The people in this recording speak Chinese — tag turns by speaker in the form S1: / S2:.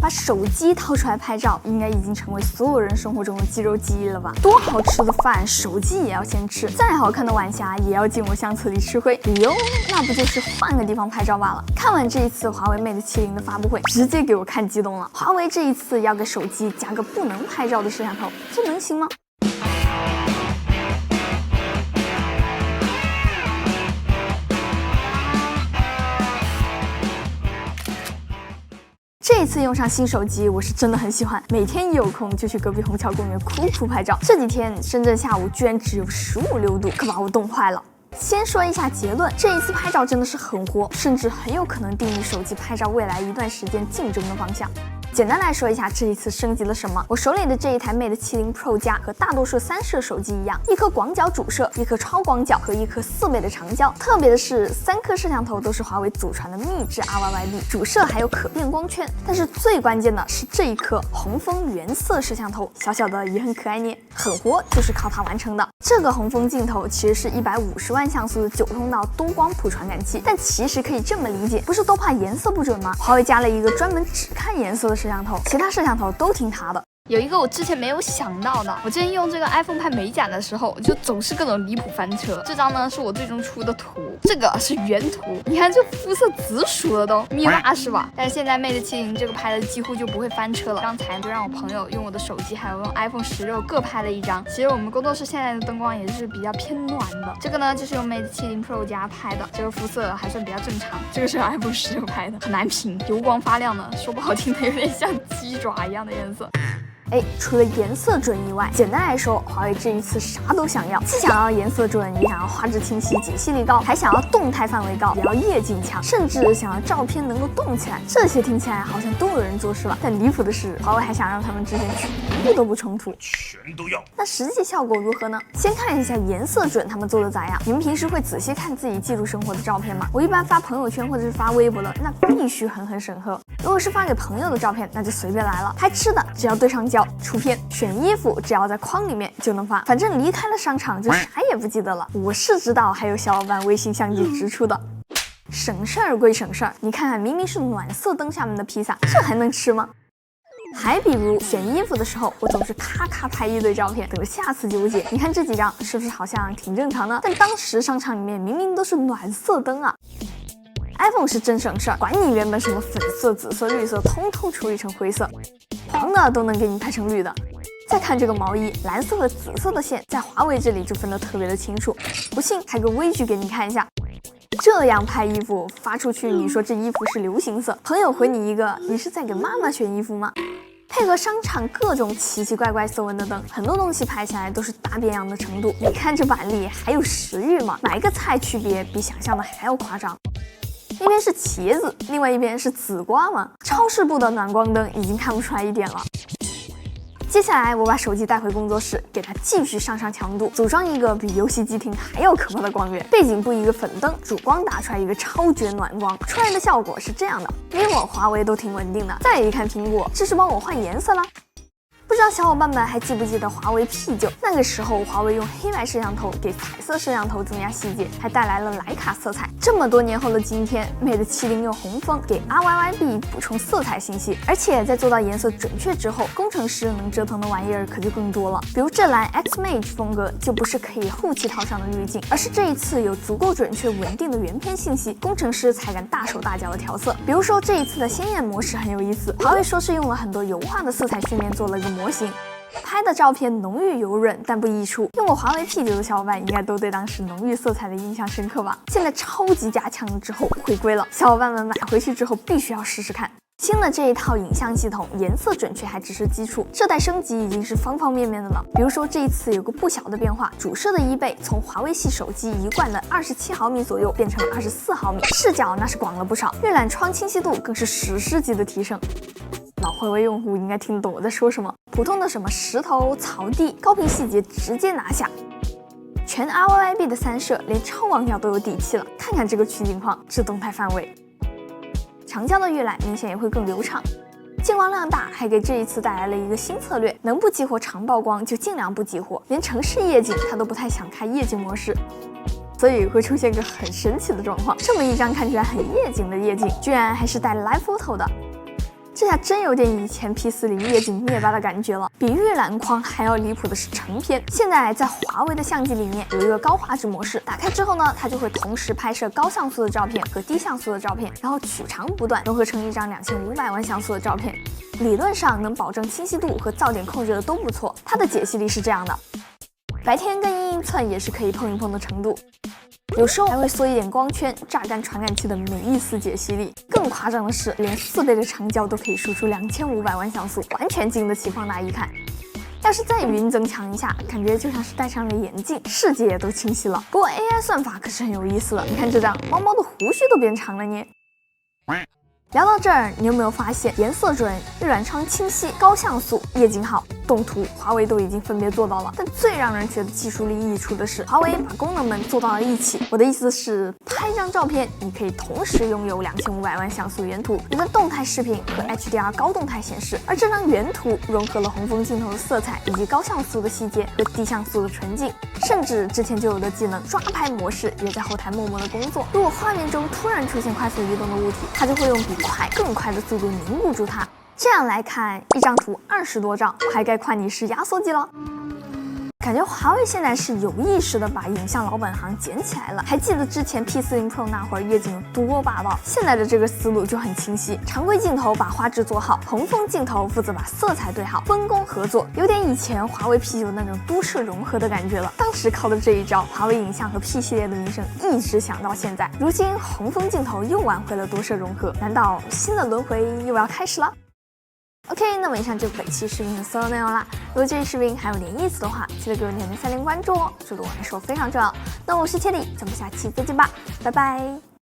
S1: 把手机掏出来拍照，应该已经成为所有人生活中的肌肉记忆了吧？多好吃的饭，手机也要先吃；再好看的晚霞，也要进我相册里吃灰。理由那不就是换个地方拍照罢了？看完这一次华为 Mate 70的发布会，直接给我看激动了。华为这一次要给手机加个不能拍照的摄像头，这能行吗？这一次用上新手机，我是真的很喜欢，每天一有空就去隔壁虹桥公园苦苦拍照。这几天深圳下午居然只有15.6度，可把我冻坏了。先说一下结论，这一次拍照真的是很火，甚至很有可能定义手机拍照未来一段时间竞争的方向。简单来说一下这一次升级了什么。我手里的这一台 Mate 70 Pro 加和大多数3摄手机一样，一颗广角主摄，一颗超广角和一颗4倍的长焦。特别的是，3颗摄像头都是华为祖传的秘制 RYYB， 主摄还有可变光圈。但是最关键的是这一颗红枫原色摄像头，小小的也很可爱呢，很活就是靠它完成的。这个红枫镜头其实是150万像素的9通道多光谱传感器，但其实可以这么理解，不是都怕颜色不准吗？华为加了一个专门只看颜色的摄像头，其他摄像头都听它的。
S2: 有一个我之前没有想到的，我之前用这个 iPhone 拍美甲的时候，就总是各种离谱翻车。这张呢是我最终出的图，这个是原图，你看这肤色紫薯了都，蜜蜡是吧？但是现在 Mate 70这个拍的几乎就不会翻车了。刚才就让我朋友用我的手机还有用 iPhone 16各拍了一张。其实我们工作室现在的灯光也是比较偏暖的。这个呢就是用 Mate 70 Pro 加拍的，这个肤色还算比较正常。这个是 iPhone 16拍的，很难评，油光发亮的，说不好听的有点像鸡爪一样的颜色。
S1: 除了颜色准以外，简单来说，华为这一次啥都想要，既想要颜色准，也想要画质清晰、解析力高，还想要动态范围高，也要夜景强，甚至想要照片能够动起来。这些听起来好像都有人做事了，但离谱的是，华为还想让他们之间全部都不冲突，
S3: 全都要。
S1: 那实际效果如何呢？先看一下颜色准他们做的咋样。你们平时会仔细看自己记录生活的照片吗？我一般发朋友圈或者是发微博的，那必须狠狠审核。如果是发给朋友的照片，那就随便来了。拍吃的只要对上焦出片，选衣服只要在框里面就能发，反正离开了商场就啥也不记得了。我是知道还有小伙伴微信相机直出的。省事儿归省事儿，你看看明明是暖色灯下面的披萨，这还能吃吗？还比如选衣服的时候，我总是咔咔拍一堆照片，等着下次纠结。你看这几张是不是好像挺正常的？但当时商场里面明明都是暖色灯啊。iPhone 是真省事儿，管你原本什么粉色、紫色、绿色，通通处理成灰色，黄的都能给你拍成绿的。再看这个毛衣，蓝色和紫色的线在华为这里就分得特别的清楚。不信开个微距给你看一下。这样拍衣服发出去，你说这衣服是流行色，朋友回你一个，你是在给妈妈选衣服吗？配合商场各种奇奇怪怪色温的灯，很多东西拍起来都是大变样的程度。你看这版里还有食欲吗？哪一个菜区别比想象的还要夸张？一边是茄子，另外一边是紫瓜吗？超市部的暖光灯已经看不出来一点了。接下来我把手机带回工作室，给它继续上强度，组装一个比游戏机厅还要可怕的光源。背景布一个粉灯，主光打出来一个超绝暖光，出来的效果是这样的。vivo、华为都挺稳定的，再一看苹果，这是帮我换颜色啦。不知道小伙伴们还记不记得华为 P9？ 那个时候华为用黑白摄像头给彩色摄像头增加细节，还带来了徕卡色彩。这么多年后的今天 ，Mate 70用红枫给 RYYB 补充色彩信息，而且在做到颜色准确之后，工程师能折腾的玩意儿可就更多了。比如这蓝 Xmage 风格就不是可以后期套上的滤镜，而是这一次有足够准确稳定的原片信息，工程师才敢大手大脚的调色。比如说这一次的鲜艳模式很有意思，华为说是用了很多油画的色彩训练做了个模型。拍的照片浓郁油润，但不溢出。用过华为 P9 的小伙伴应该都对当时浓郁色彩的印象深刻吧？现在超级加强之后回归了，小伙伴们买回去之后必须要试试看。新的这一套影像系统，颜色准确还只是基础，这代升级已经是方方面面的了。比如说这一次有个不小的变化，主摄的1倍从华为系手机一贯的27毫米左右变成了24毫米，视角那是广了不少，阅览窗清晰度更是史诗级的提升。老华为用户应该听懂我在说什么，普通的什么石头、草地、高频细节直接拿下。全 RYYB 的3摄连超广角都有底气了，看看这个取景框，这动态范围，长焦的预览明显也会更流畅。近光量大，还给这一次带来了一个新策略，能不激活长曝光就尽量不激活，连城市夜景它都不太想开夜景模式。所以会出现个很神奇的状况，这么一张看起来很夜景的夜景，居然还是带 Live Photo 的。这下真有点以前 P40夜景灭霸的感觉了。比预览框还要离谱的是成片，现在在华为的相机里面有一个高画质模式，打开之后呢，它就会同时拍摄高像素的照片和低像素的照片，然后取长补短，融合成一张2500万像素的照片。理论上能保证清晰度和噪点控制的都不错。它的解析力是这样的，白天跟1英寸也是可以碰一碰的程度。有时候还会缩一点光圈，榨干传感器的每一丝解析力。更夸张的是，连4倍的长焦都可以输出2500万像素，完全经得起放大一看。要是再云增强一下，感觉就像是戴上了眼镜，世界都清晰了。不过 AI 算法可是很有意思的，你看这张，猫猫的胡须都变长了呢。聊到这儿，你有没有发现颜色准、日软窗清晰、高像素、夜景好、动图，华为都已经分别做到了？但最让人觉得技术力溢出的是，华为把功能们做到了一起。我的意思是，拍一张照片，你可以同时拥有2500万像素原图、你的动态视频和 HDR 高动态显示，而这张原图融合了红枫镜头的色彩，以及高像素的细节和低像素的纯净，甚至之前就有的技能抓拍模式也在后台默默的工作。如果画面中突然出现快速移动的物体，它就会用比更快的速度凝固住它。这样来看，一张图20多兆，我还该夸你是压缩机了。感觉华为现在是有意识的把影像老本行捡起来了。还记得之前 P40 Pro 那会儿夜景有多霸道？现在的这个思路就很清晰，常规镜头把画质做好，红枫镜头负责把色彩对好，分工合作，有点以前华为 P9 那种都市融合的感觉了。当时靠的这一招，华为影像和 P 系列的名声一直响到现在。如今红枫镜头又挽回了多摄融合，难道新的轮回又要开始了？OK， 那么以上就是本期视频的所有内容啦。如果这期视频还有点意思的话，记得给我点个3连关注哦，这对我来说非常重要。那我是千里，咱们下期再见吧，拜拜。